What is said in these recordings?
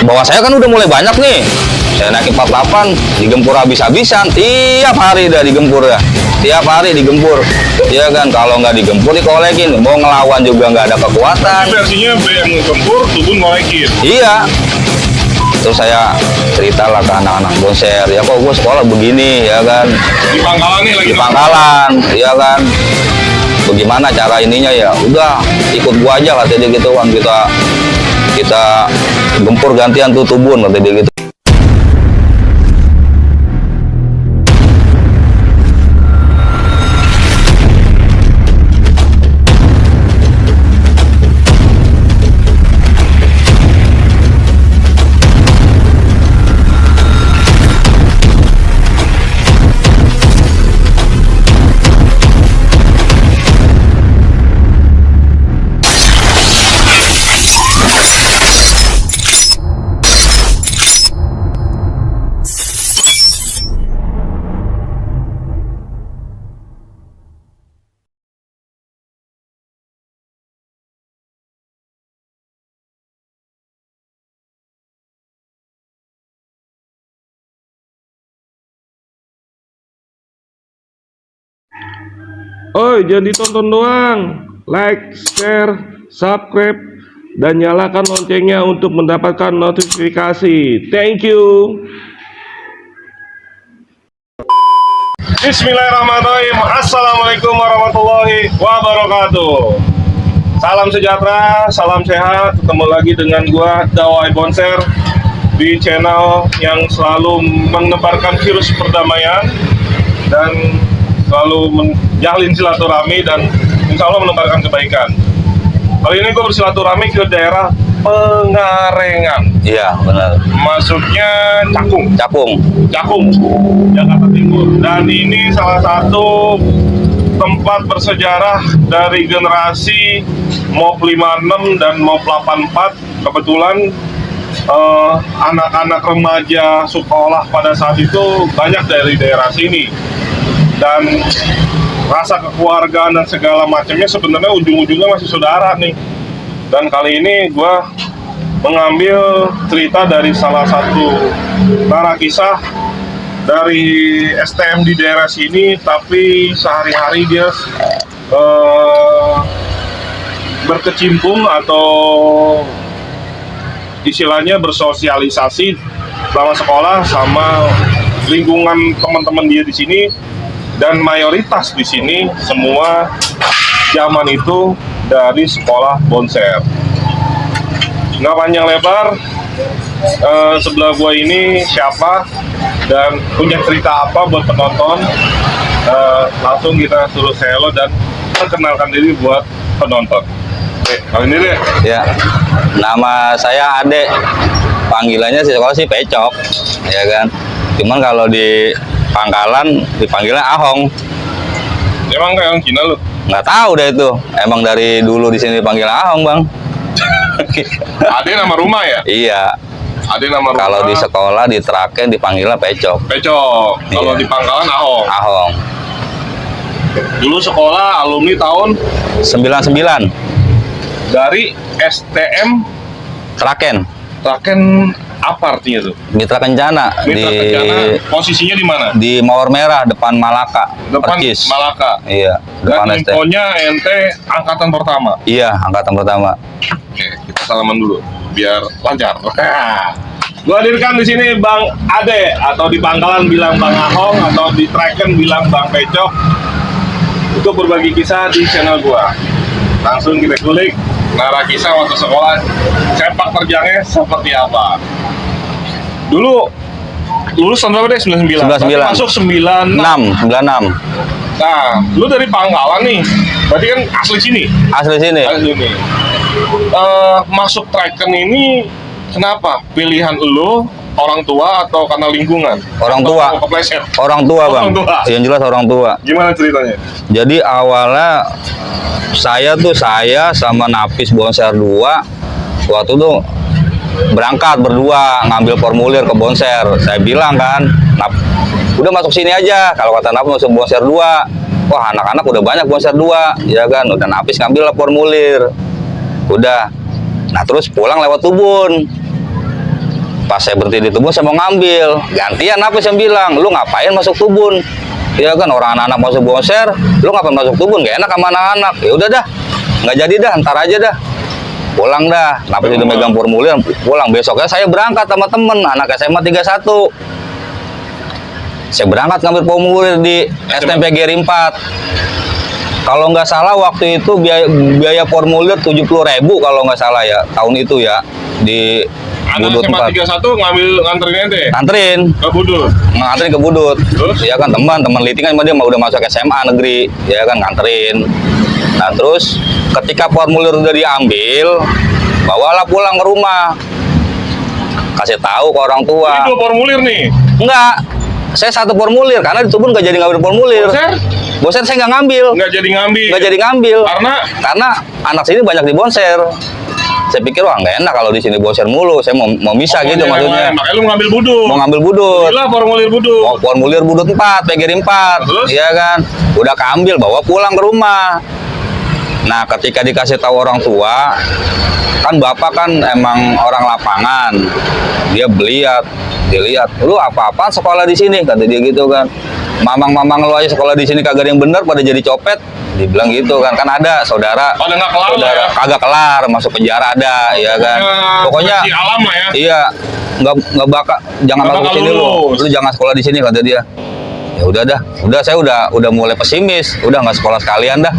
bawah saya kan udah mulai banyak nih. Saya naik 48, digempur habis-habisan. Tiap hari dah digempur ya. Tiap hari digempur. Iya kan, kalau nggak digempur dikolekin. Mau ngelawan juga nggak ada kekuatan. Versinya yang gempur, tubun ngolekin. Iya. Terus saya ceritalah ke anak-anak bonser, ya kok gue sekolah begini, ya kan. Di Pangkalan nih lagi. Di Pangkalan, ya kan. Bagaimana cara ininya ya? Udah, ikut gua aja kata dia gitu kan. Kita gempur gantian tuh tubun kata dia gitu. Oh, jangan ditonton doang. Like, share, subscribe, dan nyalakan loncengnya untuk mendapatkan notifikasi. Thank you. Bismillahirrahmanirrahim. Assalamualaikum warahmatullahi wabarakatuh. Salam sejahtera, salam sehat. Ketemu lagi dengan gua Dawai Bonser di channel yang selalu menebarkan virus perdamaian dan selalu menjalin silaturahmi dan insya Allah menebarkan kebaikan. Kali ini gue bersilaturahmi ke daerah Pengarengan. Iya, benar. Masuknya Cakung, Jakarta Timur. Dan ini salah satu tempat bersejarah dari generasi MOP 56 dan MOP 84. Kebetulan anak-anak remaja sekolah pada saat itu banyak dari daerah sini. Dan rasa kekeluargaan dan segala macamnya sebenarnya ujung-ujungnya masih saudara nih. Dan kali ini gue mengambil cerita dari salah satu narakisah dari STM di daerah sini, tapi sehari-hari dia berkecimpung atau istilahnya bersosialisasi selama sekolah sama lingkungan teman-teman dia di sini. Dan mayoritas di sini semua zaman itu dari sekolah bonser. Nggak panjang lebar, sebelah gua ini siapa dan punya cerita apa buat penonton. Langsung kita suruh selo dan perkenalkan diri buat penonton. Oke, kali ini deh. Ya, nama saya Ade. Panggilannya di sekolah sih Pecok, ya kan. Cuman kalau di Pangkalan dipanggilnya Ahong. Emang kayak orang Cina lu? Nggak tahu deh itu. Emang dari dulu di sini dipanggil Ahong, Bang. Ade nama rumah ya? Iya. Ade nama rumah. Kalau di sekolah di Traken dipanggilnya Pecok. Pecok. Kalau Iya. di Pangkalan Ahong. Ahong. Dulu sekolah alumni tahun 99. dari STM Traken. Traken apa artinya tuh? Mitra Kencana Mitra Kencana, posisinya di mana? di Mawar Merah depan Malaka. Depan Percis. Malaka. Iya, depan Dan ST. infonya ente angkatan pertama. Iya, angkatan pertama. Oke, kita salaman dulu biar lancar. Gua hadirkan di sini Bang Ade, atau di Pangkalan bilang Bang Ahong, atau di Traken bilang Bang Pecok, untuk berbagi kisah di channel gua. Langsung kita kulik narakisah waktu sekolah, sepak terjangnya seperti apa. Dulu lulus tahun berapa deh? 99. 99. Berarti masuk 96. 96. Nah, lu dari Pangkalan nih. Berarti kan asli sini. Asli sini. Asli sini. Masuk Traken ini kenapa? Pilihan lu, orang tua, atau karena lingkungan? Orang Atau tua. mau kepleset? Orang tua, Bang. Orang tua. Yang jelas orang tua. Gimana ceritanya? Jadi awalnya saya sama Napis Bonser 2 waktu itu berangkat berdua ngambil formulir ke Bonser. Saya bilang kan, udah masuk sini aja. Kalau kata Napis masuk Bonser 2. Wah, anak-anak udah banyak Bonser 2, ya kan. Udah Napis ngambil formulir. Udah. Nah, terus pulang lewat Tubun. Pas saya berhenti di Tubun, saya mau ngambil. Gantian apa yang bilang, lu ngapain masuk Tubun? Ya kan, orang anak-anak masuk Bonser, lu ngapain masuk Tubun? Gak enak sama anak-anak. Ya udah dah, nggak jadi dah, ntar aja dah. Pulang dah, napis udah megang formulir, pulang. Besoknya saya berangkat sama temen, anak SMA 31. Saya berangkat ngambil formulir di STMP GRI 4. Kalau nggak salah waktu itu biaya formulir 70.000 kalau nggak salah ya, tahun itu ya, di Anak Budut SMA 4. 31 nganterin ente Nganterin ke Budut. nganterin ke Budut. Terus? Ya kan, teman Liti kan dia udah masuk SMA negeri, ya kan, nganterin. Nah terus ketika formulir udah diambil, bawalah pulang ke rumah, kasih tahu ke orang tua. Ini 2 formulir nih. Enggak, saya 1 formulir karena di Tubun nggak jadi ngambil formulir. Bonser Bonser saya nggak ngambil, nggak jadi ngambil. nggak jadi ngambil Karena anak sini banyak di Bonser. Saya pikir wah nggak enak kalau di sini Bonser mulu. Saya mau bisa gitu maksudnya. Makanya lu ngambil Budut. Mau ngambil Budut. Gila formulir Budut. Mau formulir Budut 4, PGRI 4. Terus? Iya kan? Udah keambil, bawa pulang ke rumah. Nah, ketika dikasih tahu orang tua, kan bapak kan emang orang lapangan. Dia dilihat, lu apa-apaan sekolah di sini, kata dia gitu kan. Mamang-mamang lu aja sekolah di sini kagak ada yang bener, pada jadi copet. Dibilang gitu kan ada saudara. Pada nggak kelar lah ya. Kagak kelar, masuk penjara ada, ya kan. Pokoknya Di alam lah ya. iya, nggak bakal, jangan Nggak masuk bakal sini lu lulus. jangan sekolah di sini, kata dia. Ya udah dah, saya udah mulai pesimis, udah nggak sekolah sekalian dah,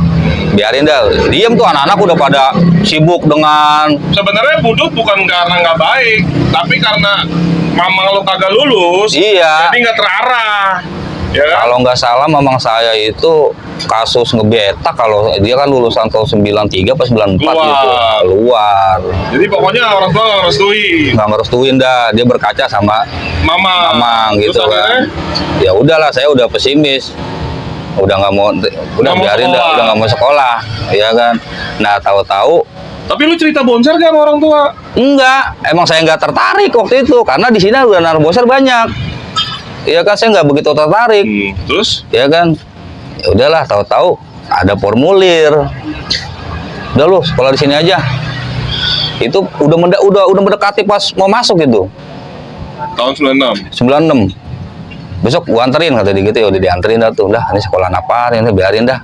biarin dah. Diem tuh anak-anak udah pada sibuk dengan. Sebenarnya Budut bukan karena nggak baik, tapi karena mamang lu kagak lulus. Iya. Jadi nggak terarah. Ya kan? Kalau nggak salah mamang saya itu kasus ngebetak, kalau dia kan lulusan tahun 93 pas 94 gitu. Keluar. Jadi pokoknya orang tua nggak restuin. Nggak ngerestuin dah, dia berkaca sama mamang Terus gitu akhirnya, kan. Ya udahlah, saya udah pesimis. Udah nggak mau mau biarin dah, sekolah. udah nggak mau sekolah, ya kan. Nah, tahu-tahu tapi lu cerita Bonser gak sama orang tua? enggak, emang saya nggak tertarik waktu itu karena di sini udah anak Bonser banyak. Iya kan, saya nggak begitu tertarik. Terus? Ya kan, ya udahlah, tahu-tahu ada formulir. Udah lu sekolah di sini aja. Itu udah mendekati pas mau masuk itu. Tahun 96. 96. Besok gua anterin, kata dia gitu. Ya udah dianterin dah tuh. Dah, ini sekolah apaan ini, biarin dah.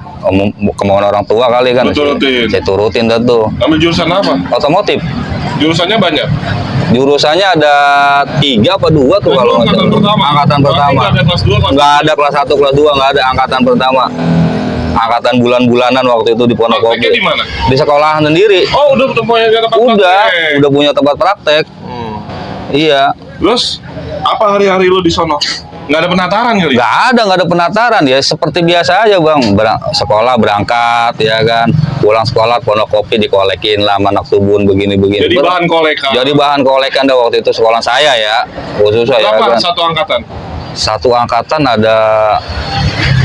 Kemauan orang tua kali kan. Saya turutin dah tuh. Ambil jurusan apa? Otomotif. Jurusannya banyak. Jurusannya ada 3 apa 2 tuh kalau nggak angkatan salah. pertama. Angkatan pertama. Nggak ada kelas 2, kelas Nggak ada kelas 1, kelas 2, nggak ada angkatan pertama. Angkatan bulan-bulanan waktu itu di Pondok Prakteknya Kopi. di mana? Di sekolahan sendiri. Oh, udah punya tempat praktek. Udah punya tempat praktek. Iya. Terus apa hari-hari lu di sono? Nggak ada penataran kali? Nggak ada penataran ya, seperti biasa aja bang. Sekolah berangkat ya kan, pulang sekolah Pondok Kopi dikolekin lah sama anak Tubun begini. Jadi bahan kolekan. Jadi bahan kolekan dah waktu itu sekolah saya ya, khususnya ya Berapa kan. satu angkatan? Satu angkatan ada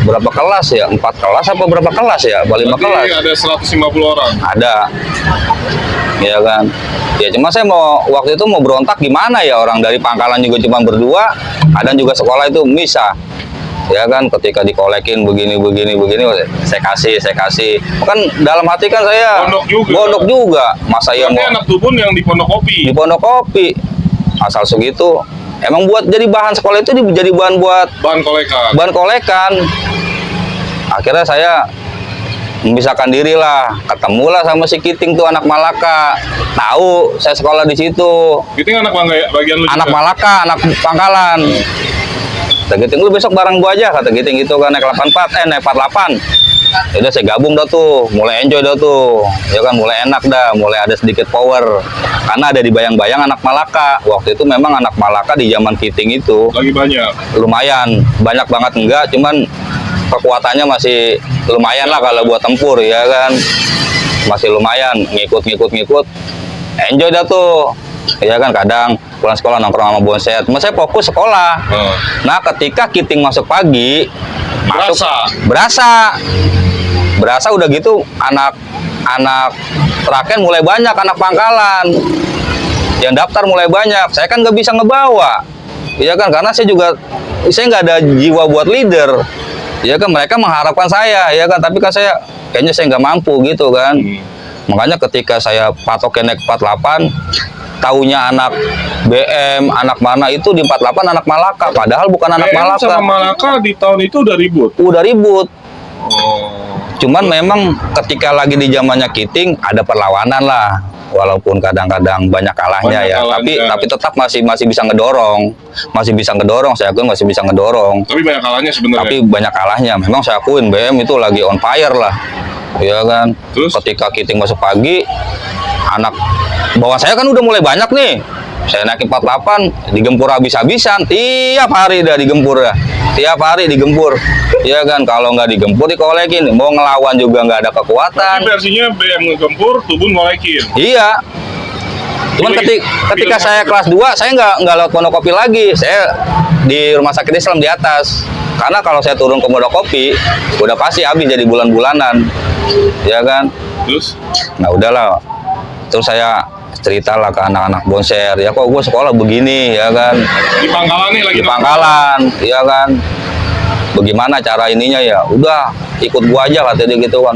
berapa kelas ya? 4 kelas apa berapa kelas ya? 5 kelas. Berarti ada 150 orang. Ada. Ya kan. Ya cuma saya waktu itu mau berontak gimana ya, orang dari pangkalan juga cuma berdua, ada juga sekolah itu misah. Ya kan, ketika dikolekin begini, saya kasih. Kan dalam hati kan saya Pondok juga. Masa ya mau anak Tubun yang di Pondok Kopi. Di Pondok Kopi. Asal segitu. Emang buat jadi bahan sekolah itu jadi bahan buat bahan kolekan. Bahan kolekan. Akhirnya saya memisahkan diri lah, ketemulah sama si Kiting tuh, anak Malaka. Tahu saya sekolah di situ. Kiting anak bagian lu anak juga? Malaka, anak pangkalan. Kata Giting, lu besok bareng gua aja, kata Giting gitu kan, naik 48. Ya udah saya gabung dah tuh, mulai enjoy dah tuh. Ya kan, mulai enak dah, mulai ada sedikit power. Karena ada di bayang-bayang anak Malaka. Waktu itu memang anak Malaka di zaman Kiting itu lagi banyak. Lumayan, banyak banget enggak, cuman kekuatannya masih lumayan lah kalau buat tempur ya kan. Masih lumayan, ngikut. Enjoy dah tuh. Ya kan, kadang pulang sekolah nongkrong sama Bonser. Cuma saya fokus sekolah. Nah, ketika Kiting masuk pagi, berasa udah gitu anak terakhir mulai banyak, anak pangkalan yang daftar mulai banyak. Saya kan nggak bisa ngebawa, ya kan, karena saya nggak ada jiwa buat leader. Ya kan, mereka mengharapkan saya, ya kan, tapi kan kayaknya saya nggak mampu gitu kan. Makanya ketika saya patoknya naik 48, taunya anak BM, anak mana itu di 48 anak Malaka, padahal bukan anak BM Malaka. sama Malaka di tahun itu udah ribut. Udah ribut. Oh. Cuman memang ketika lagi di zamannya Kiting ada perlawanan lah. Walaupun kadang-kadang banyak kalahnya Banyak ya, kalahnya. tapi tetap masih bisa ngedorong. Masih bisa ngedorong, saya akuin masih bisa ngedorong. Tapi banyak kalahnya sebenarnya. Tapi banyak kalahnya. Memang saya akuin BM itu lagi on fire lah. Ya kan? Terus? Ketika Kiting masuk pagi, anak bawah saya kan udah mulai banyak nih. Saya naik 48, digempur habis-habisan. Tiap hari dah digempur dah. Tiap hari digempur. Ya kan, kalau nggak digempur dikolekin. Mau ngelawan juga nggak ada kekuatan. Tapi versinya BM ngegempur, Tubun ngolekin. Iya. Cuman ketika saya kelas 2, saya nggak lewat Monokopi lagi. Saya di Rumah Sakit Islam di atas. Karena kalau saya turun ke Monokopi, udah pasti habis jadi bulan-bulanan. Ya kan? Terus? Nah udahlah. Terus saya ceritalah ke anak-anak Bonser. Ya kok gue sekolah begini, ya kan? Di Pangkalan nih lagi Di Pangkalan, ya kan? Bagaimana cara ininya ya? Udah, ikut gua aja kata dia gitu kan.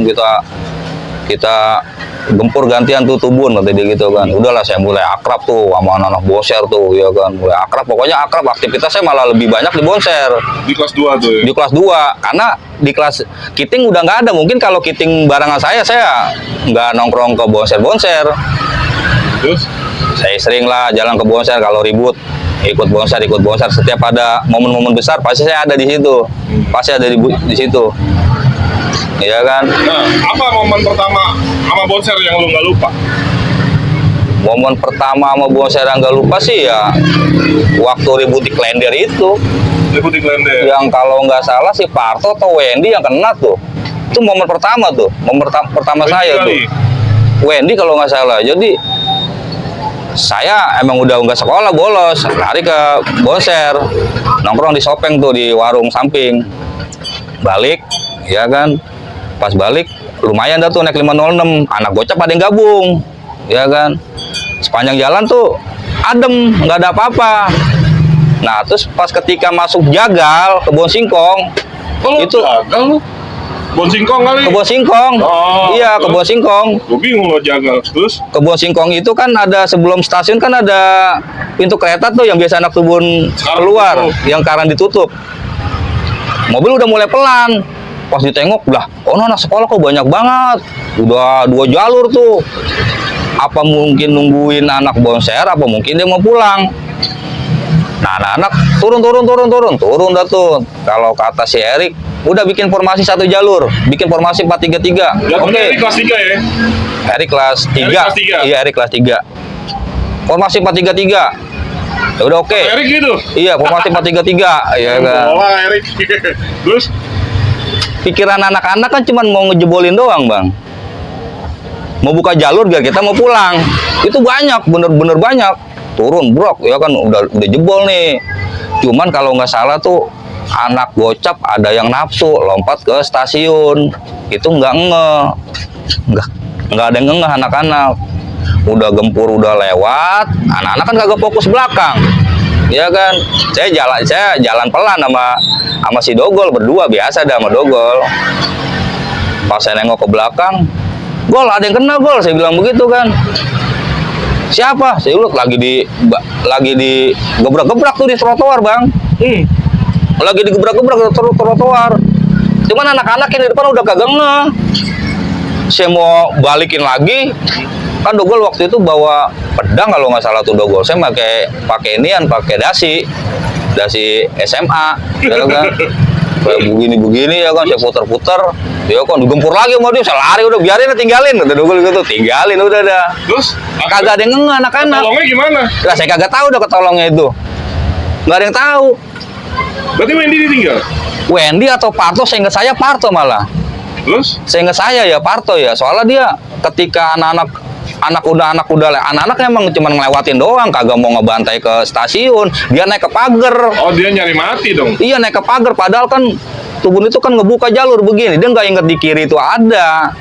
Kita gempur gantian tuh Tubun kata dia gitu kan. Udahlah saya mulai akrab tuh sama anak-anak Bonser tuh, ya kan. Mulai akrab, pokoknya akrab, aktivitasnya malah lebih banyak di Bonser. Di kelas 2 tuh ya? Di kelas 2, karena di kelas Kiting udah nggak ada. Mungkin kalau Kiting barengan saya nggak nongkrong ke Bonser. Terus? Saya sering lah jalan ke Bonser kalau ribut. Ikut Bonser. Setiap ada momen-momen besar pasti saya ada di situ. Pasti ada di situ. Iya kan? Nah, apa momen pertama sama Bonser yang lu nggak lupa? Momen pertama sama Bonser yang nggak lupa sih ya waktu ribut di Klender itu. Ribut di Klender. Yang kalau nggak salah si Parto atau Wendy yang kena tuh. Itu momen pertama tuh. Momen pertama saya tuh. Wendy kalau nggak salah. Jadi saya emang udah nggak sekolah, bolos, lari ke Bonser, nongkrong di Sopeng tuh di warung samping. Balik, ya kan? Pas balik lumayan dah tuh naik 506, anak gocap ada yang gabung, ya kan? Sepanjang jalan tuh adem, nggak ada apa-apa. Nah terus pas ketika masuk Jagal ke Bon Singkong, itu Jagal lu? Bon Singkong kali? ke Bon Singkong, Oh, iya ke Bon Singkong. Gue bingung lo Jagal. Terus? Kebun Singkong itu kan ada sebelum stasiun kan ada pintu kereta tuh yang biasa anak Tubun keluar, yang sekarang ditutup. Mobil udah mulai pelan. Pas ditengok lah, oh anak sekolah kok banyak banget. Udah 2 jalur tuh. Apa mungkin nungguin anak Bonser, apa mungkin dia mau pulang. Nah, anak-anak turun dah tuh. Kalau kata si Erik, udah bikin formasi 1 jalur, bikin formasi 4-3-3. Oke. Erik kelas 3 ya? Erik kelas 3. Erik kelas 3. Iya, Erik kelas 3. Formasi 4-3-3. Ya udah oke. Erik gitu? Iya, formasi 4-3-3. Iya kan. Bola Erik. Terus? Pikiran anak-anak kan cuma mau ngejebolin doang, Bang. Mau buka jalur biar kita mau pulang. Itu banyak, bener-bener banyak. Turun brok, ya kan udah jebol nih. Cuman kalau nggak salah tuh anak gocap ada yang nafsu lompat ke stasiun. Itu nggak ada yang ngeh anak-anak. Udah gempur udah lewat, anak-anak kan kagak fokus belakang. Ya kan, saya jalan pelan sama si Dogol berdua biasa dah sama Dogol. Pas saya nengok ke belakang, Gol ada yang kena Gol, saya bilang begitu kan. Siapa? Saya ulut lagi di gebrak-gebrak tuh di trotoar, Bang. Lagi digebrak-gebrak di trotoar. Cuman anak-anak yang di depan udah kagak ngeh. Saya mau balikin lagi, kan Dogol waktu itu bawa pedang kalau nggak salah tuh Dogol. Saya pakai dasi SMA, ya kan? Kayak begini ya kan, saya puter-puter, ya kan digempur lagi sama dia, saya lari udah biarin tinggalin, udah Dogol gitu, tinggalin udah dah. Terus? Kagak ada yang ngeh anak-anak. Ketolongnya gimana? Lah saya kagak tahu udah ketolongnya itu, nggak ada yang tahu. Berarti Wendy ditinggal? Wendy atau Parto, saya ingat saya Parto malah. Terus? Saya ingat saya ya Parto ya, soalnya dia ketika anak-anak emang cuma ngelewatin doang, kagak mau ngebantai ke stasiun, dia naik ke pagar. Oh, dia nyari mati dong? Iya, naik ke pagar, padahal kan Tubun itu kan ngebuka jalur begini, dia nggak inget di kiri itu ada.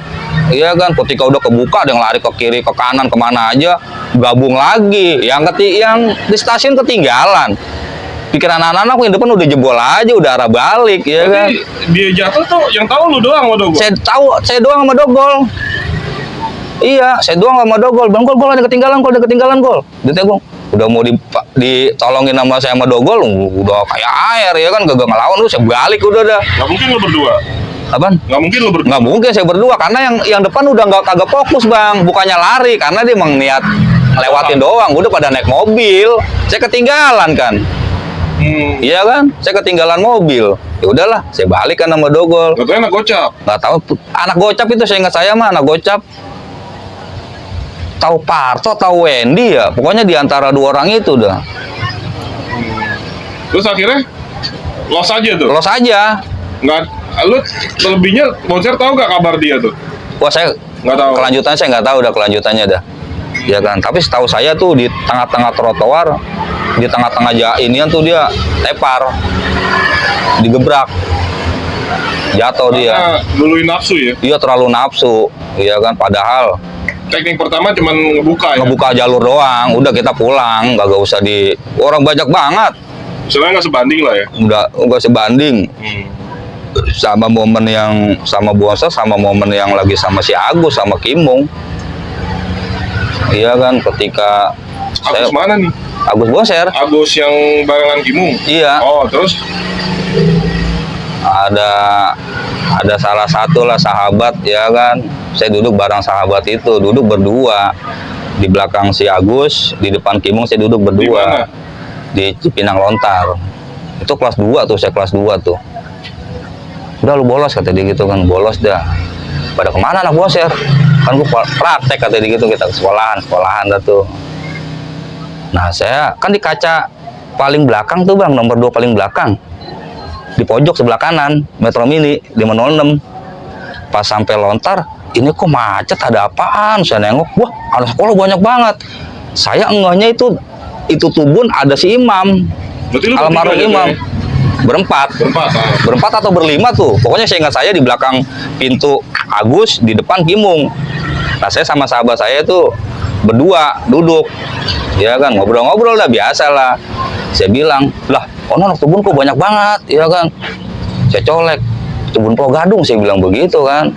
Iya kan, ketika udah kebuka, dia lari ke kiri, ke kanan, kemana aja, gabung lagi. Yang di stasiun ketinggalan. Pikiran anak-anak yang depan udah jebol aja, udah arah balik, ya kan. Dia jatuh tuh, yang tahu lu doang sama Dogol? Saya doang sama Dogol. Iya, saya doang sama Dogol. Bang Gol ada ketinggalan gol. Dia tegung. Udah mau ditolongin sama saya sama Dogol, udah kayak air ya kan, gak ngelawan lu, saya balik udah dah. Nggak mungkin lo berdua. Apaan? Nggak mungkin lo berdua. Nggak mungkin saya berdua, karena yang depan udah nggak kagak fokus bang, bukannya lari, karena dia emang niat ngelewatin doang, udah pada naik mobil, saya ketinggalan kan. Iya kan, saya ketinggalan mobil. Ya udahlah, saya balik kan sama Dogol. Katanya anak gocap. Nggak tahu anak gocap itu, saya ingat saya mah anak gocap. Tahu Parto, tahu Wendy ya, pokoknya di antara dua orang itu dah. Terus akhirnya los aja tuh. Los aja. Nggak, lu selebihnya Bonser tahu nggak kabar dia tuh? Wah saya Nggak tahu. kelanjutannya saya nggak tahu udah kelanjutannya dah. Ya kan, tapi setahu saya tuh di tengah-tengah trotoar, di tengah-tengah inian tuh dia tepar, digebrak, jatuh dia. Karena duluin nafsu ya. Dia terlalu nafsu, iya kan. Padahal Teknik pertama cuman ngebuka ya. ngebuka jalur doang, udah kita pulang, gak usah di orang banyak banget, Sebenarnya nggak sebanding lah ya. udah nggak sebanding sama momen yang sama Bonser, sama momen yang lagi sama si Agus sama Kimung. Iya kan, ketika Agus mana nih? Agus Bonser, Agus yang barengan Kimung. iya. Oh terus ada salah satu lah sahabat ya kan, saya duduk bareng sahabat itu, duduk berdua di belakang si Agus, di depan Kimung saya duduk di berdua mana? di Cipinang Lontar. Itu kelas 2 tuh, saya kelas 2 tuh. Udah lu bolos kata dia gitu kan, bolos dah. Pada kemana anak Bonser? Kan gua praktek kata dia gitu, kita ke sekolahan dah tuh. Nah saya kan di kaca paling belakang tuh bang, nomor 2 paling belakang. Di pojok sebelah kanan, Metro Mini 506. Pas sampai Lontar, ini kok macet, ada apaan? Saya nengok, wah anak sekolah banyak banget. Saya enggaknya itu Tubun ada si Imam, Berarti lu almarhum bertiga Imam. aja, Berempat. Berempat atau berlima tuh. Pokoknya saya ingat saya di belakang pintu Agus, di depan Kimung. Nah saya sama sahabat saya itu berdua duduk, ya kan, ngobrol-ngobrol dah biasa lah. Saya bilang, lah, anak Tubun kok banyak banget, ya kan. Saya colek, Tubun Po Gadung, saya bilang begitu kan.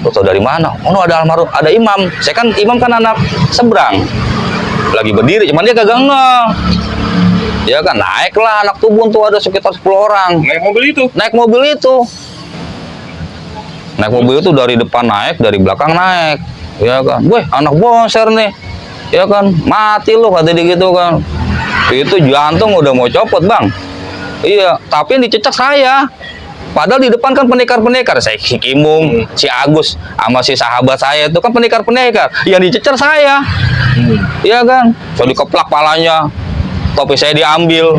Lo tau dari mana? Oh, ada almarhum, ada Imam. Saya kan Imam kan anak seberang, lagi berdiri, cuman dia kagak ngeh. Ya kan, naiklah anak Tubun tuh ada sekitar 10 orang. naik mobil itu. Naik mobil itu. Naik mobil itu dari depan naik, dari belakang naik. Ya kan, weh anak Bonser nih. Ya kan, mati lu kata dia gitu kan. Itu jantung udah mau copot bang. Iya, tapi yang dicecek saya. Padahal di depan kan pendekar-pendekar, saya si Kimung, si Agus, sama si sahabat saya itu kan pendekar-pendekar. Yang dicecer saya, iya kan? Saya dikeplak palanya, topi saya diambil.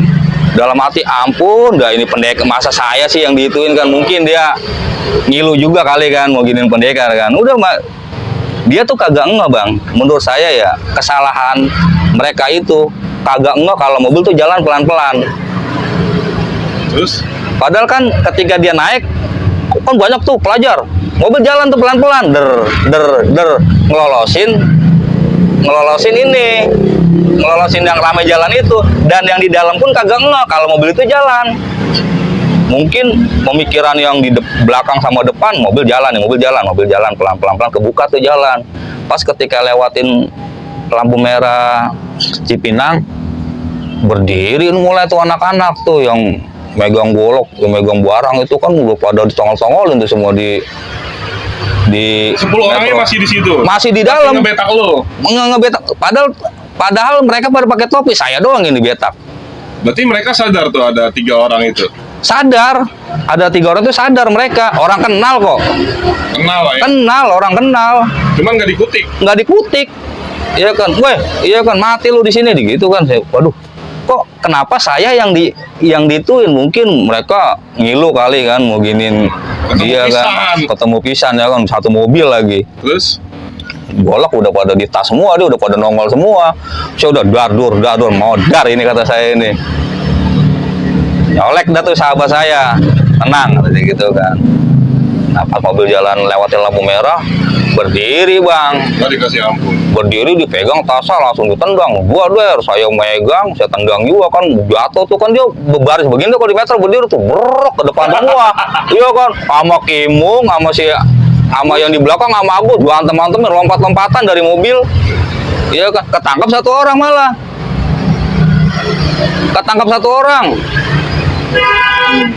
Dalam hati, ampun, dah ini pendekar, masa saya sih yang diituin kan? Mungkin dia ngilu juga kali kan, mau giniin pendekar kan? Udah, dia tuh kagak ngeh bang. Menurut saya ya, kesalahan mereka itu kagak ngeh kalau mobil tuh jalan pelan-pelan. Terus Padahal kan ketika dia naik, kan banyak tuh pelajar, mobil jalan tuh pelan-pelan, der, ngelolosin yang ramai jalan itu, dan yang di dalam pun kagak ngeh kalau mobil itu jalan. Mungkin pemikiran yang di belakang sama depan, mobil jalan pelan-pelan kebuka tuh jalan. Pas ketika lewatin lampu merah Cipinang, berdiri mulai tuh anak-anak tuh yang megang golok, yang megang barang itu kan udah pada ditongol-tongolin tuh semua di 10 orangnya metro. masih di situ. Masih di dalam. Ngebetak lo. Ngebetak. Padahal mereka pada pakai topi, saya doang yang dibetak. Berarti mereka sadar tuh ada 3 orang itu. Sadar, ada 3 orang itu sadar mereka, orang kenal kok. Kenal lah ya. Kenal, orang kenal. Cuman nggak dikutik. Nggak dikutik. Iya kan, weh, iya kan, mati lu di sini, gitu kan. Saya, waduh, kok kenapa saya yang dituin? Mungkin mereka ngilu kali kan, mau giniin dia kan, ketemu pisan ya kan, satu mobil lagi. Terus Golok udah pada di tas semua, dia udah pada nongol semua. Saya udah dardur, modar ini kata saya ini. Nyolek dah tuh sahabat saya, tenang kata dia gitu kan. Nah pas mobil jalan lewatin lampu merah, berdiri bang. nggak dikasih ampun. Berdiri dipegang tasnya langsung ditendang. Gua der, saya megang, saya tendang juga kan, jatuh tuh kan, dia berbaris begini tuh kalau di meter berdiri tuh berok ke depan semua. Iya kan, sama Kimung, sama si sama yang di belakang sama aku berantem-berantem lompat-lompatan dari mobil. Iya kan, ketangkap satu orang malah. Ketangkap satu orang.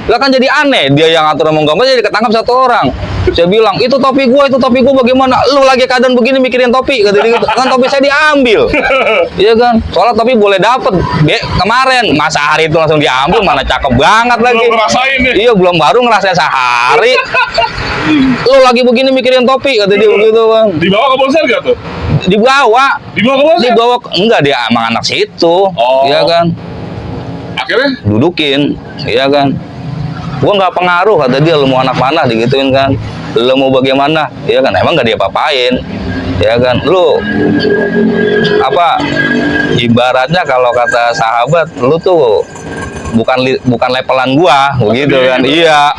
Lah kan jadi aneh, dia yang atur mengganggu jadi ketangkap satu orang. Saya bilang, itu topi gua bagaimana? Lu lagi keadaan begini mikirin topi, kata dia gitu. Kan topi saya diambil. Iya kan? Soalnya topi boleh dapet. Kemarin, masa hari itu langsung diambil, mana cakep banget lagi. Belum ngerasain nih. Iya, belum baru ngerasain sehari. Lu lagi begini mikirin topi, kata dia begitu, Bang. Dibawa ke Bonser gak tuh? Dibawa. Dibawa ke Bonser? Dibawa, enggak, dia emang anak situ. Oh. Iya kan? Akhirnya? Dudukin, iya kan? Gua nggak pengaruh, kata dia, lu mau anak mana, digituin kan? Lu mau bagaimana, iya kan? Emang nggak dia apa-apain, ya kan? Lu apa? Ibaratnya kalau kata sahabat, lu tuh bukan levelan gua, begitu kan? Iya.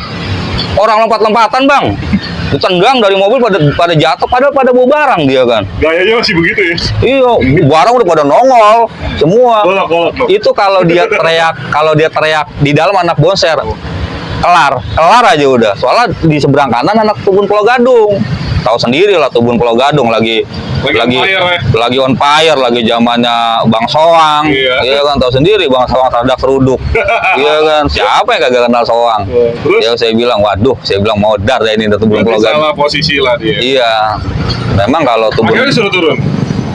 Orang lompat-lompatan, Bang. Ditendang dari mobil pada jatuh, padahal pada bawa barang dia kan. Gayanya masih begitu ya? Iya, barang udah pada nongol semua. Golok. Itu kalau dia teriak di dalam anak Bonser, kelar aja udah. Soalnya di seberang kanan anak Tubun Pulau Gadung. Tahu sendiri lah Tubun Pulau Gadung lagi on fire, lagi zamannya Bang Soang. Iya kan, tahu sendiri Bang Soang rada keruduk. Iya kan, siapa yang kagak kenal Soang? Terus? Ya saya bilang, waduh, modar deh ini Tubun Pulau Gadung. Salah posisi lah dia. Iya. Memang kalau Tubun Akhirnya disuruh turun.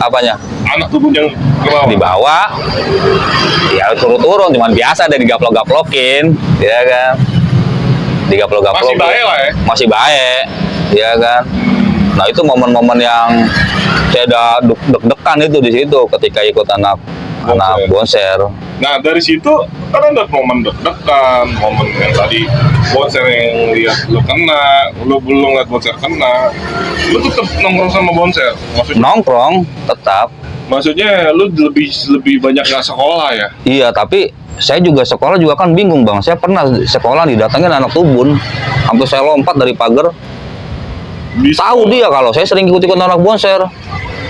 apanya? Anak Tubun yang ke bawah. Dibawa, ya suruh turun, cuman biasa deh digaplok-gaplokin, ya kan? Digaplok-gaplokin. Masih baik lah ya? Masih baik, ya kan? Nah itu momen-momen yang saya udah deg-degan itu di situ ketika ikut anak Bonser. Nah dari situ kan ada momen deg-degan, momen yang tadi Bonser yang lihat lu kena, lu belum lihat Bonser kena, lu tetap nongkrong sama Bonser. Nongkrong tetap. Maksudnya lu lebih banyak nggak sekolah ya? Iya, tapi saya juga sekolah juga kan bingung, Bang. Saya pernah sekolah didatengin anak Tubun, sampai saya lompat dari pagar. Tahu dia kalau saya sering ikut-ikut anak Bonser.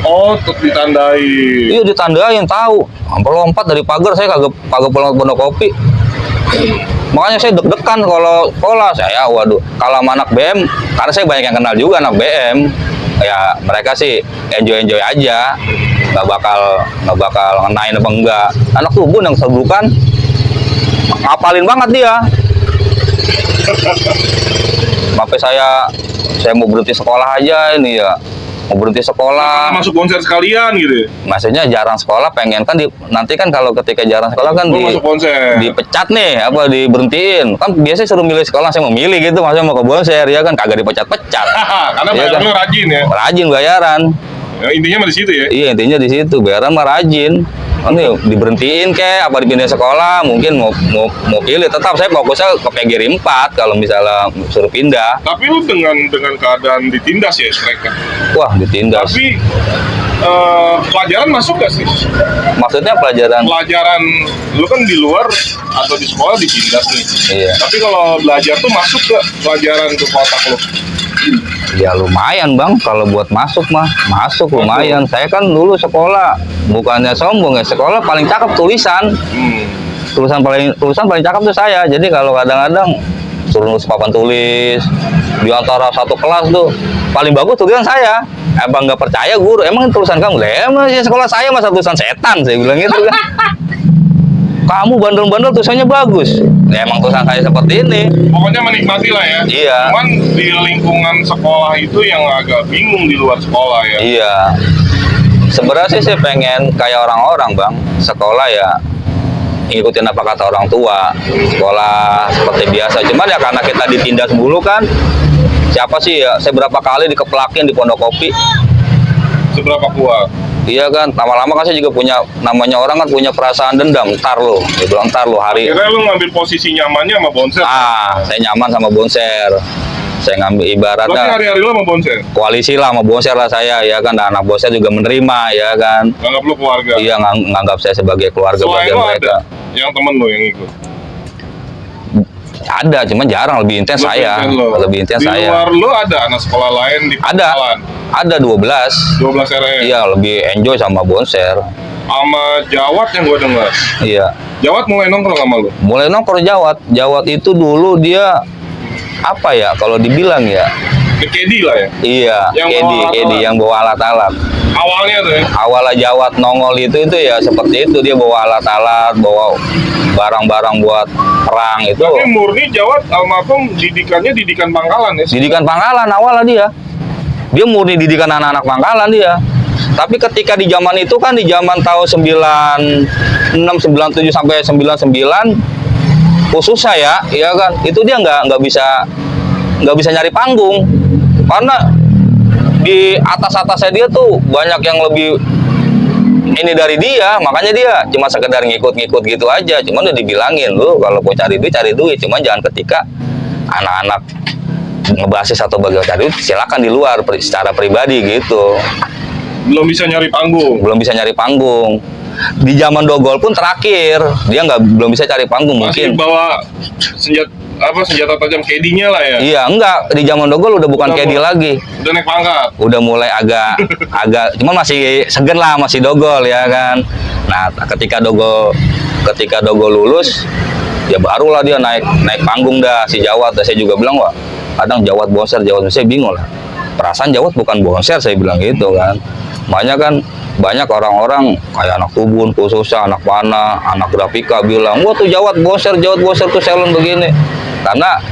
Oh, tetap ditandai. Iya, ditandain, tahu. Sampai lompat dari pagar, saya kagak pulang ke Pondok Kopi. Makanya saya deg-degan kalau sekolah. Saya waduh, kalau sama anak BM, karena saya banyak yang kenal juga anak BM. Ya mereka sih enjoy aja. Nggak bakal ngenain apa enggak. Anak Tubun yang sebukan ngapalin banget dia. Sampai saya mau berhenti sekolah aja ini ya. Mau berhenti sekolah. Masuk Bonser sekalian gitu. Maksudnya jarang sekolah, pengen kan nanti kan kalau ketika jarang sekolah kan masuk Bonser. dipecat nih, apa diberhentiin. Kan biasanya suruh milih sekolah, saya mau milih gitu, maksudnya mau ke Bonser ya kan kagak dipecat-pecat. Karena ya bayaran kan? lu rajin ya. Rajin bayaran. Ya, intinya mah di situ ya. Iya, intinya di situ, bayaran mah rajin. Ini diberhentiin kek, apa dipindah sekolah, mungkin mau pilih. Tetap saya fokusnya ke PGRI 4 kalau misalnya suruh pindah. Tapi lu dengan keadaan ditindas ya mereka. Wah, ditindas. Tapi pelajaran masuk gak sih? Maksudnya pelajaran? Pelajaran lu kan di luar atau di sekolah ditindas nih. Iya. Tapi kalau belajar tuh masuk ke pelajaran ke otak lu. Ya lumayan, Bang, kalau buat masuk mah masuk lumayan. Saya kan dulu sekolah bukannya sombong ya, sekolah paling cakep tulisan. Tulisan paling cakep tuh saya. Jadi kalau kadang-kadang suruh nulis papan tulis di antara satu kelas tuh paling bagus tulisan saya. Abang nggak percaya guru, emang tulisan kamu? Emang sekolah saya masa tulisan setan, saya bilang gitu kan. Kamu bandel-bandel tulisannya bagus. Ya, emang tulisan saya seperti ini. Pokoknya menikmati lah ya. Iya. Cuman di lingkungan sekolah itu yang agak bingung di luar sekolah ya. Iya. Sebenarnya sih saya pengen kayak orang-orang, Bang. Sekolah ya ngikutin apa kata orang tua. Sekolah seperti biasa. Cuman ya karena kita ditindas dulu kan. Siapa sih ya? Saya berapa kali dikeplakin di Pondok Kopi. Seberapa kuat? Iya kan, lama-lama kan saya juga punya, namanya orang kan punya perasaan dendam. Ntar lo, dia bilang ntar lo hari. Akhirnya lu ngambil posisi nyamannya sama Bonser. Saya nyaman sama Bonser. Saya ngambil ibaratnya. Berarti hari-hari lu sama Bonser? Koalisi lah sama Bonser lah saya, ya kan. Dan anak Bonser juga menerima, ya kan. Nganggap lu keluarga? Iya, nganggap saya sebagai keluarga bagian mereka. Ada yang temen lu yang ikut? Ada, cuman jarang, lebih intens saya. Lebih intens saya. Di luar lu ada anak sekolah lain di Ada. Ada 12. 12 RE. Iya, lebih enjoy sama Bonser. Sama Jawat yang gue dengar. Iya. Jawat mulai nongkrong sama lu? Mulai nongkrong Jawat. Jawat itu dulu dia apa ya kalau dibilang ya, Ke Kedi lah ya. iya, Yang bawa Kedi alat-alat. yang bawa alat-alat. Awalnya tuh ya. Awalnya Jawat nongol itu ya seperti itu, dia bawa alat-alat, bawa barang-barang buat perang itu. Tapi murni Jawat almarhum didikannya didikan pangkalan ya. Didikan pangkalan awalnya dia. Dia murni didikan anak-anak pangkalan dia. Tapi ketika di zaman itu kan, di zaman tahun 96, 97 sampai 99 khusus saya, ya kan, itu dia nggak bisa nyari panggung, karena di atasnya dia tuh banyak yang lebih ini dari dia, makanya dia cuma sekedar ngikut-ngikut gitu aja. Cuman udah dibilangin, lu kalau mau cari duit, cuman jangan ketika anak-anak ngebasis atau bagaimana cari duit, silakan di luar secara pribadi gitu. Belum bisa nyari panggung. Di zaman Dogol pun terakhir dia belum bisa cari panggung. Masih mungkin bawa senjata tajam Kedinya lah ya. Iya, enggak, di zaman Dogol udah bukan Kedi lagi. Udah naik pangkat. Udah mulai agak cuman masih segen lah, masih Dogol ya kan. Nah, ketika Dogol lulus, ya barulah dia naik panggung dah si Jawat. Saya juga bilang, wah, kadang Jawat bonser, saya bingung lah. Perasaan Jawat bukan bonser, saya bilang gitu kan. Makanya kan banyak orang-orang kayak anak Tubun khususnya, anak Pana, anak Grafika bilang, wah tuh Jawat bonser tuh salon begini. Karena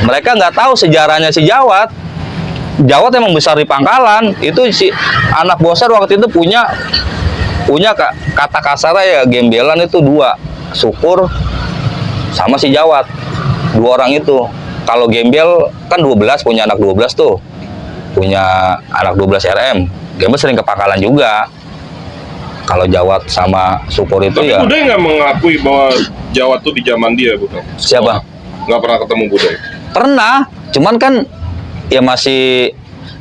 mereka nggak tahu sejarahnya si Jawat. Jawat emang besar di pangkalan. Itu si anak bonser waktu itu punya kata kasarnya ya, gembelan itu dua, Syukur sama si Jawat. Dua orang itu. Kalau gembel kan 12, punya anak 12 tuh. Punya anak 12 RM. Gembel sering ke pangkalan juga. Kalau Jawat sama Syukur itu Tapi ya. Budai nggak mengakui bahwa Jawat tuh di zaman dia, bukan? Siapa? Nggak pernah ketemu Budai. Pernah, cuman kan ya masih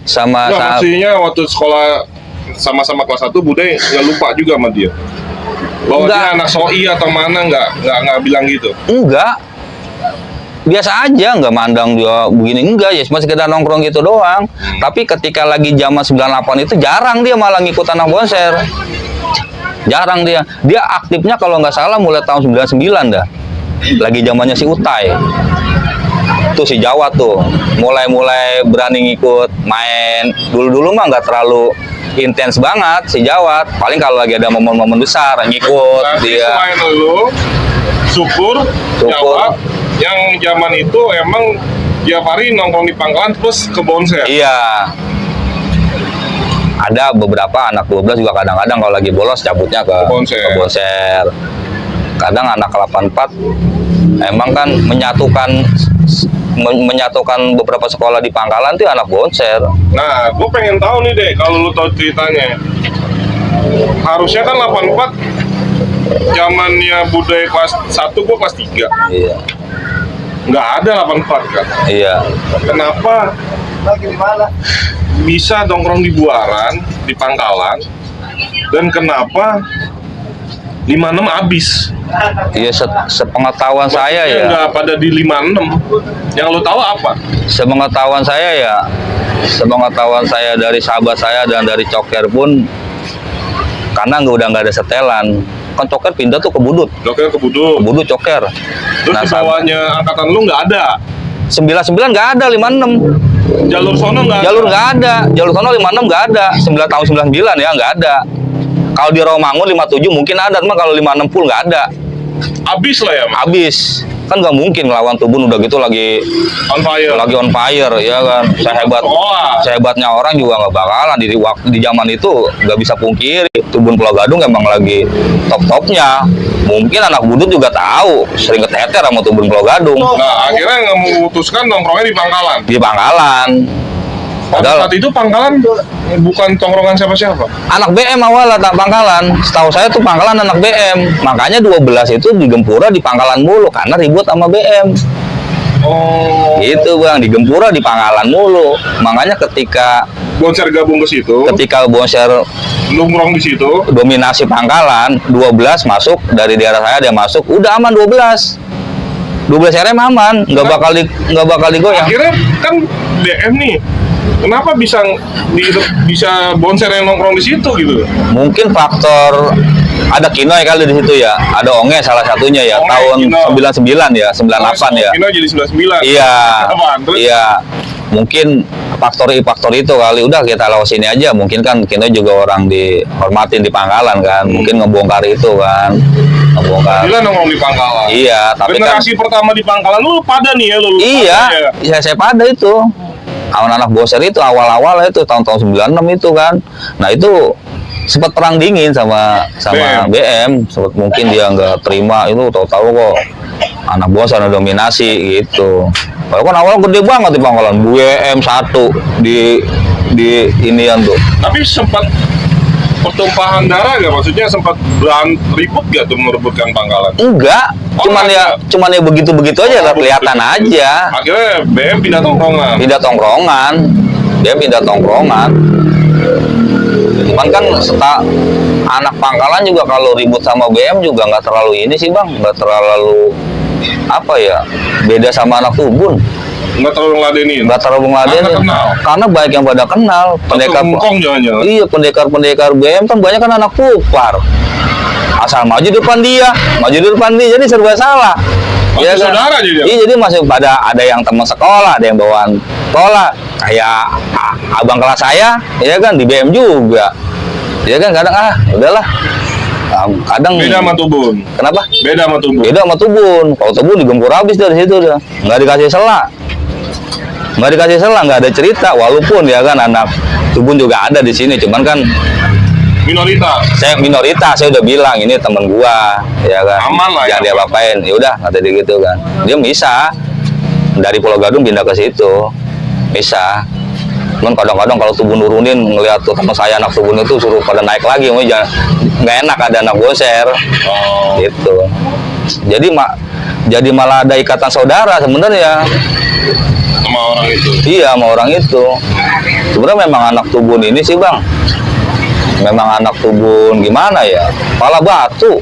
sama Nggak, maksudnya waktu sekolah sama-sama kelas 1 Budai nggak lupa juga sama dia. Bahwa Nggak. dia anak soi atau mana nggak bilang gitu. enggak. Biasa aja, nggak mandang dia begini, enggak, ya cuma sekedar nongkrong gitu doang. Tapi ketika lagi zaman 98 itu jarang dia malah ngikut anak bonser. Jarang dia. Dia aktifnya kalau nggak salah mulai tahun 99 dah. Lagi zamannya si Utai. Tuh si Jawa tuh mulai berani ngikut main. Dulu mah nggak terlalu intens banget si Jawa. Paling kalau lagi ada momen-momen besar ngikut Berarti dia. selain lu, Syukur, Jawat, yang zaman itu emang tiap hari nongkrong di pangkalan terus ke bonser. Iya. Ada beberapa anak 12 juga kadang-kadang kalau lagi bolos cabutnya ke bonser. Kadang anak 84 emang kan menyatukan beberapa sekolah di pangkalan tuh anak bonser. Nah, gue pengen tahu nih deh, kalau lu tahu ceritanya. Harusnya kan 84 zamannya Budaya kelas 1, gue kelas 3. Iya. Nggak ada 84 kan? Iya. Kenapa bisa nongkrong di Buaran, di pangkalan, dan kenapa 56 habis? Iya, sepengetahuan saya ya. Nggak pada di 56. Yang lo tahu apa? Sepengetahuan saya dari sahabat saya dan dari Coker pun, karena udah nggak ada setelan. Kan Coker pindah tuh ke Budut. Coker ke Budut. Budut Coker. Terus di bawahnya angkatan lu nggak ada. 99 nggak ada, 56. Jalur sono nggak ada. Jalur nggak ada. Jalur sono 56 nggak ada. 9 tahun 99 ya nggak ada. Kalau di Romangun 57 mungkin ada, cuma kalau 560 nggak ada. Habis lah ya, Mas. Habis. Kan nggak mungkin ngelawan Tubun udah gitu lagi On fire. ya kan. Sehebatnya orang juga nggak bakalan di zaman itu, nggak bisa pungkiri Tubun Pulau Gadung emang lagi top-topnya. Mungkin anak Budut juga tahu, sering keteter sama Tubun Pulau Gadung. Nah, akhirnya nggak memutuskan nongkrongnya di pangkalan. Di pangkalan. Pada saat itu pangkalan bukan tongkrongan siapa-siapa. Anak BM awalnya tak pangkalan. Setahu saya tuh pangkalan anak BM. Makanya 12 itu di Gempura di pangkalan mulu karena ribut sama BM. Oh. Gitu Bang, di Gempura di pangkalan mulu. Makanya ketika Bonser gabung ke situ. Ketika bonser Nongkrong di situ. dominasi pangkalan, 12 masuk dari daerah saya, dia masuk, udah aman 12. 12 RM aman, nggak bakal digoyang. Akhirnya kan DM nih. Kenapa bisa bonser yang nongkrong di situ gitu? Mungkin faktor Ada Kinoy kali di situ ya, ada Onge salah satunya ya, Onge, tahun Kino. 99 ya, 98 ya. Kino jadi 99. Iya, Apaan? Terus? iya. Mungkin faktor itu kali, udah kita lewat sini aja. Mungkin kan Kinoy juga orang dihormatin di Pangkalan kan, mungkin ngebongkar itu kan, ngebongkar. Gila nongkrong di Pangkalan. Iya, tapi kan generasi pertama di Pangkalan lu pada nih ya lu. iya, pada ya. iya saya pada itu. Anak-anak Bonser itu awal-awal itu tahun-tahun 96 itu kan. Nah, itu sempat perang dingin sama BM. Sempat mungkin dia nggak terima itu, tahu-tahu kok anak Bonser dominasi gitu. Kalau kan awal gede banget di Pangkalan, BM 1 di inian tuh. Tapi sempat pertumpahan darah gak? Maksudnya sempat ribut gak tuh merebutkan Pangkalan? Enggak, Oh, cuman ya begitu-begitu aja lah, kelihatan begitu. aja. Akhirnya BM pindah tongkrongan. Dia pindah tongkrongan. Cuman kan anak Pangkalan juga kalau ribut sama BM juga nggak terlalu ini sih bang, nggak terlalu apa ya, beda sama anak Tubun. Nggak terlalu ngeladenin. Nggak terlalu ngeladenin. Karena banyak yang pada kenal. Iya, pendekar BM kan banyak kan anak Pupar. Asal maju depan dia, jadi serba salah. Masih saudara jadi. Iya, jadi masih ada yang teman sekolah, ada yang bawaan sekolah. Kayak abang kelas saya, ya kan di BM juga. Ya kan kadang udahlah. Kadang Beda sama Tubun. Kenapa? Beda sama Tubun. Beda sama Tubun. Kalau Tubun digempur habis dari situ dah. Nggak dikasih sela. Nggak ada cerita. Walaupun ya kan anak Tubun juga ada di sini, cuman kan minoritas. Saya udah bilang ini temen gua, ya kan. Aman lah ya. Jangan dia apain. Ya udah, kata dia gitu kan. Dia bisa dari Pulau Gadung pindah ke situ. Bisa. Cuman kadang-kadang kalau Tubun nurunin, ngelihat tuh teman saya anak Tubun itu suruh pada naik lagi, nggak enak ada anak Bonser. Oh. Gitu. Jadi malah ada ikatan saudara sebenarnya. Sama orang itu. Iya, sama orang itu. Sebenarnya memang anak Tubun ini sih bang, memang anak Tubun gimana ya? Pala batu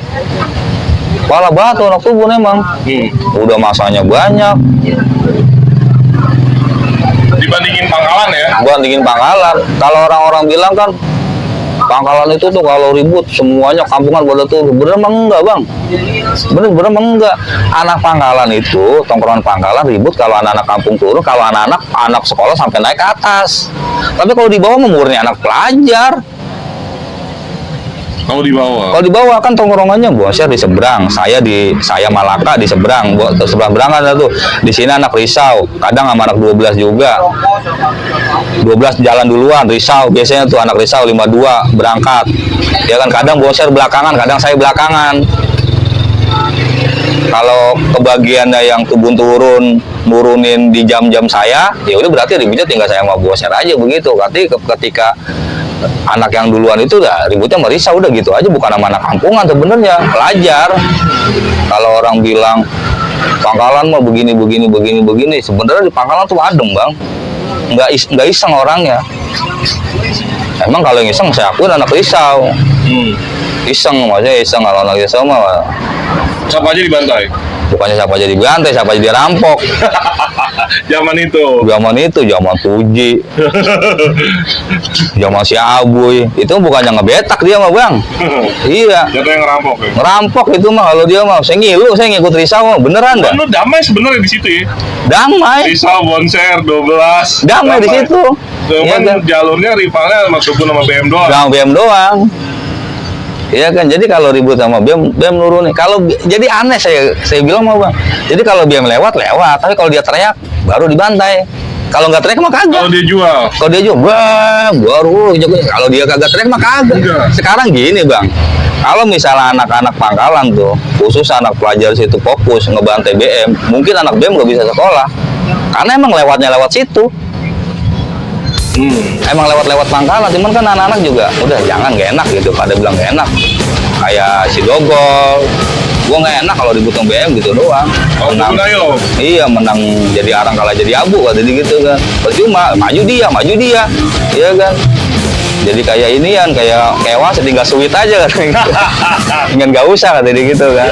anak Tubun emang. Udah masanya banyak. Dibandingin Pangkalan ya? Bandingin Pangkalan. Kalau orang-orang bilang kan Pangkalan itu tuh kalau ribut semuanya kampungan pada tuh, bener emang enggak bang? Bener emang enggak. Anak Pangkalan itu, tongkrongan Pangkalan ribut kalau anak-anak kampung turun, kalau anak sekolah sampai naik ke atas. Tapi kalau di bawah murni anak pelajar. Kalau Kalau di bawah kan tongkrongannya Bonser di seberang, saya Malaka di seberang, seberang berangan tuh. Di sini anak Risau, kadang sama anak 12 juga. 12 jalan duluan, Risau biasanya tuh anak Risau 52 berangkat. Ya kan kadang Bonser belakangan, kadang saya belakangan. Kalau kebagiannya yang Tubun nurunin di jam-jam saya, ya udah berarti ributnya tinggal saya sama Bonser aja begitu. Ketika anak yang duluan itu udah ributnya merisa, udah gitu aja, bukan sama anak kampungan sebenarnya, pelajar. Kalau orang bilang Pangkalan mah begini, sebenarnya di Pangkalan tuh adem bang, nggak iseng orangnya. Emang kalau yang iseng saya akuin anak Risau. Iseng, maksudnya iseng. Kalau anak Risau mah siapa aja dibantai? bukannya siapa jadi dibantai, siapa jadi dirampok. Zaman itu, zaman Puji, zaman si Abuy, itu bukannya ngebetak dia mah bang. Iya. Jatuh yang ngerampok ya? Ngerampok itu mah kalau dia mah. Saya ngikut Risau mah, beneran dah. Lu damai sebenarnya di situ ya? Damai. Risau, Bonser, 12. Damai di situ. Cuman Iya kan? jalurnya rivalnya sama Tubun sama BM doang. Sama BM doang. Iya kan, jadi kalau ribut sama BM nurunin. Kalau jadi aneh saya bilang mau bang. Jadi kalau BM lewat, tapi kalau dia teriak baru dibantai. Kalau nggak teriak mah kagak. Kalau dia jual, baru. Kalau dia kagak teriak mah kagak. Sekarang gini bang, kalau misalnya anak-anak Pangkalan tuh, khusus anak pelajar situ fokus ngebantai BM, mungkin anak BM nggak bisa sekolah, karena emang lewatnya lewat situ. Emang lewat Pangkalan, cuman kan anak-anak juga udah jangan, gak enak gitu, pada bilang gak enak. Kayak si Dogol, gua gak enak kalau dibutuh BM gitu doang. Menang, iya menang jadi arang kalah jadi abu, kata dia gitu kan. Percuma, maju dia, iya kan. Jadi kayak inian, kayak kewas tinggal sweet aja kan. Ingin gak usah, kata dia gitu kan.